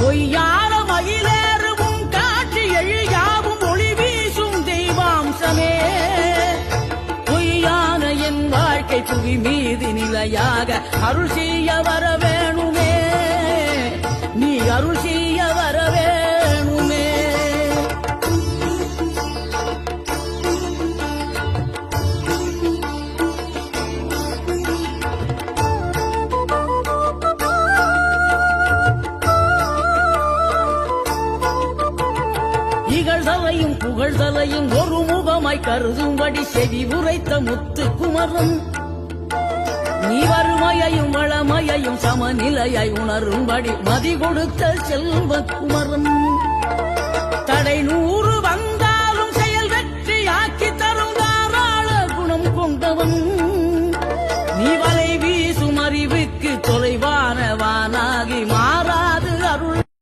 பொய்யான மயிலேறும் காட்சி எழுயாவும் ஒளி வீசும் தெய்வாம்சமே பொய்யான என் வாழ்க்கை புவி மீது நிலையாக அருள் செய்ய வர வேணுமே நீ அருள் செய்ய வர வேணுமே இகழ்தலையும் புகழ்தலையும் ஒரு முகமாய் கருதும்படி செவி உரைத்த முத்து குமரன் நீ வறுமையையும் வளமையையும் சமநிலையை உணரும்படி மதி கொடுத்த செல்வ குமரன் தடை நூறு